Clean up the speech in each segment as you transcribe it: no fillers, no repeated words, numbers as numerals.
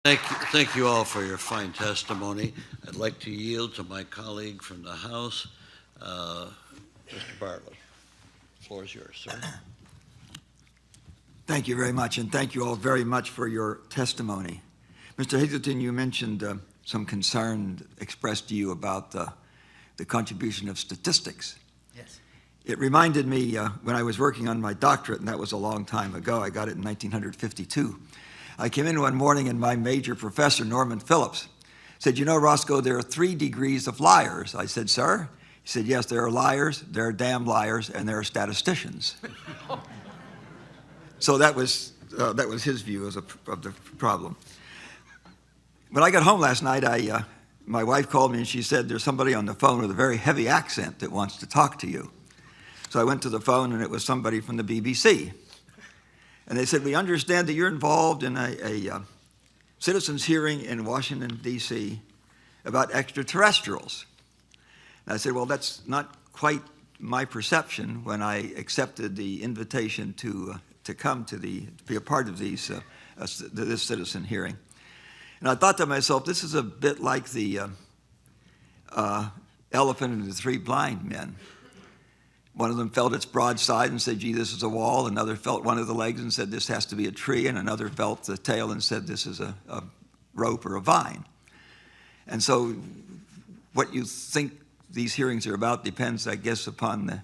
Thank you all for your fine testimony. I'd like to yield to my colleague from the House, uh, Mr. Bartlett. The floor is yours, sir. Thank you very much, and thank you all very much for your testimony. Mr. Hazelton, you mentioned some concern expressed to you about the contribution of statistics. Yes. It reminded me when I was working on my doctorate, and that was a long time ago. I got it in 1952. I came in one morning and my major professor, Norman Phillips, said, "You know, Roscoe, there are 3 degrees of liars." I said, "Sir?" He said, "Yes, there are liars, there are damn liars, and there are statisticians." So that was his view of the problem. When I got home last night, my wife called me and she said, "There's somebody on the phone with a very heavy accent that wants to talk to you." So I went to the phone and it was somebody from the BBC. And they said, "We understand that you're involved in a citizens' hearing in Washington, D.C. about extraterrestrials." And I said, "Well, that's not quite my perception when I accepted the invitation to come to be a part of this citizen hearing." And I thought to myself, this is a bit like the elephant and the 3 blind men. One of them felt its broadside and said, "Gee, this is a wall." Another felt one of the legs and said, "This has to be a tree." And another felt the tail and said, "This is a rope or a vine." And so what you think these hearings are about depends, I guess, upon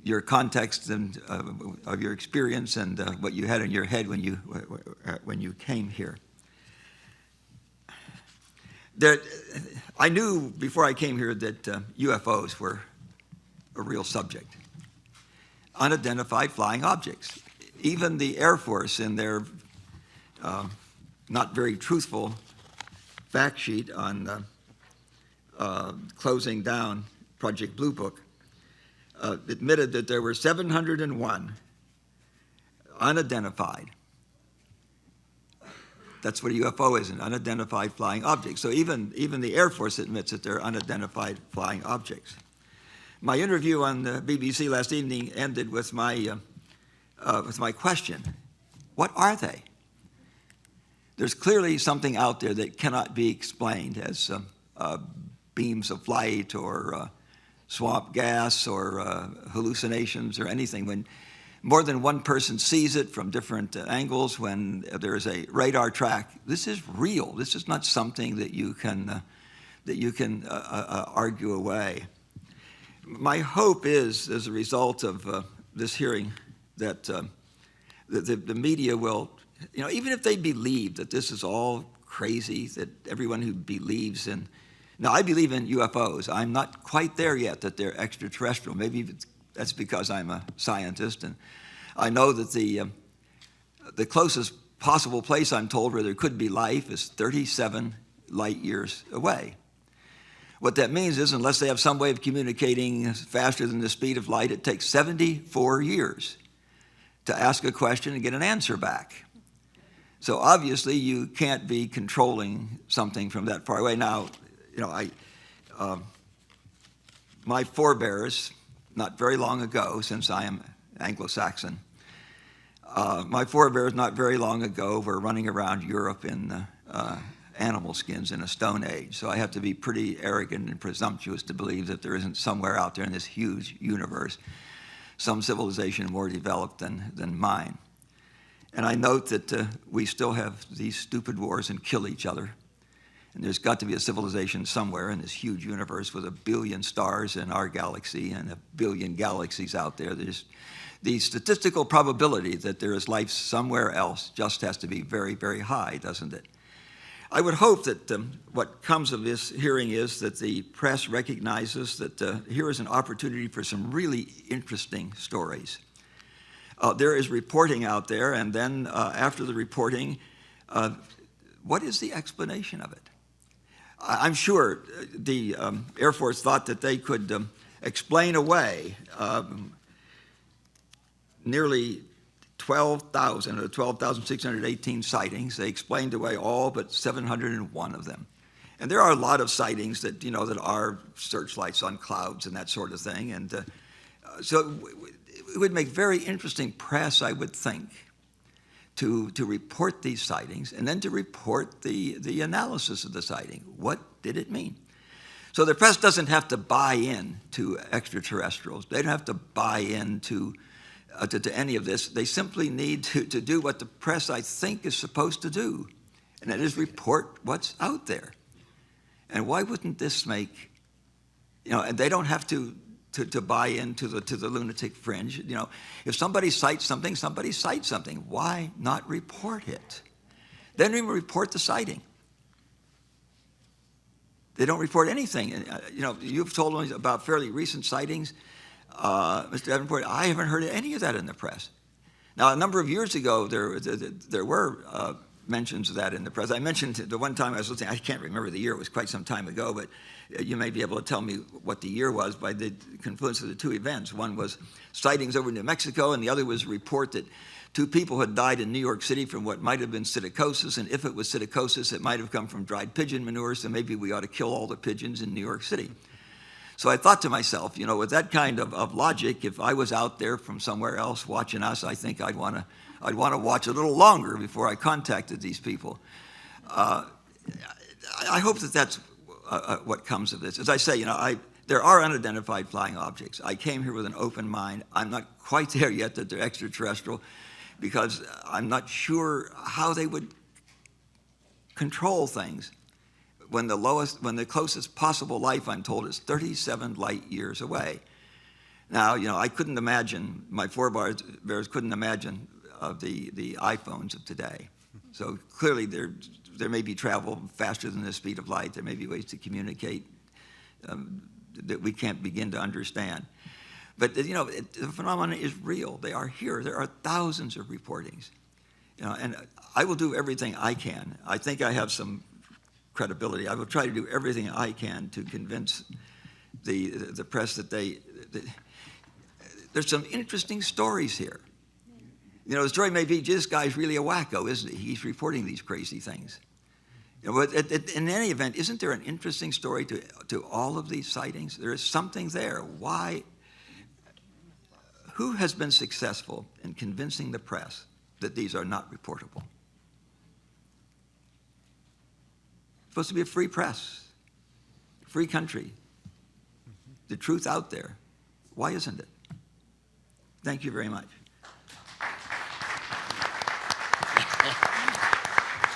your context and of your experience and what you had in your head when you came here. I knew before I came here that UFOs were a real subject. Unidentified flying objects. Even the Air Force, in their not very truthful fact sheet on closing down Project Blue Book, admitted that there were 701 unidentified. That's what a UFO is, an unidentified flying object. So even the Air Force admits that they're unidentified flying objects. My interview on the BBC last evening ended with my question: what are they? There's clearly something out there that cannot be explained as beams of light or swamp gas or hallucinations or anything. When more than one person sees it from different angles, when there is a radar track, this is real. This is not something that you can argue away. My hope is, as a result of this hearing, that the media will, even if they believe that this is all crazy, that everyone who believes in, now I believe in UFOs. I'm not quite there yet that they're extraterrestrial. Maybe that's because I'm a scientist, and I know that the closest possible place I'm told where there could be life is 37 light years away. What that means is, unless they have some way of communicating faster than the speed of light, it takes 74 years to ask a question and get an answer back. So obviously you can't be controlling something from that far away. Now, my forebears, not very long ago, since I am Anglo-Saxon, my forebears not very long ago were running around Europe in animal skins in a Stone Age. So I have to be pretty arrogant and presumptuous to believe that there isn't somewhere out there in this huge universe some civilization more developed than mine. And I note that we still have these stupid wars and kill each other. And there's got to be a civilization somewhere in this huge universe with 1 billion stars in our galaxy and 1 billion galaxies out there. There's the statistical probability that there is life somewhere else just has to be very, very high, doesn't it? I would hope that what comes of this hearing is that the press recognizes that here is an opportunity for some really interesting stories. There is reporting out there, and then after the reporting, what is the explanation of it? I'm sure the Air Force thought that they could explain away nearly 12,000 or 12,618 sightings. They explained away all but 701 of them. And there are a lot of sightings that, that are searchlights on clouds and that sort of thing. And so it would make very interesting press, I would think, to report these sightings and then to report the analysis of the sighting. What did it mean? So the press doesn't have to buy in to extraterrestrials. They don't have to buy in to any of this. They simply need to do what the press, I think, is supposed to do, and that is report what's out there. And why wouldn't this make, and they don't have to buy into the lunatic fringe. If somebody cites something, somebody cites something. Why not report it? They don't even report the sighting. They don't report anything. You've told me about fairly recent sightings, Mr. Davenport. I haven't heard any of that in the press. Now, a number of years ago, there were mentions of that in the press. I mentioned the one time I was listening, I can't remember the year, it was quite some time ago, but you may be able to tell me what the year was by the confluence of the two events. One was sightings over New Mexico, and the other was a report that 2 people had died in New York City from what might have been psittacosis, and if it was psittacosis, it might have come from dried pigeon manure, so maybe we ought to kill all the pigeons in New York City. So I thought to myself, with that kind of logic, if I was out there from somewhere else watching us, I think I'd want to watch a little longer before I contacted these people. I hope that that's what comes of this. As I say, there are unidentified flying objects. I came here with an open mind. I'm not quite there yet that they're extraterrestrial, because I'm not sure how they would control things when the closest possible life, I'm told, is 37 light years away. Now, I couldn't imagine, my forebears couldn't imagine the iPhones of today. So clearly there may be travel faster than the speed of light. There may be ways to communicate that we can't begin to understand. But the phenomenon is real. They are here. There are thousands of reportings. And I will do everything I can. I think I have some credibility. I will try to do everything I can to convince the press that there's some interesting stories here. The story may be, this guy's really a wacko, isn't he? He's reporting these crazy things. But in any event, isn't there an interesting story to all of these sightings? There is something there. Why? Who has been successful in convincing the press that these are not reportable? It's supposed to be a free press, free country, the truth out there. Why isn't it? Thank you very much.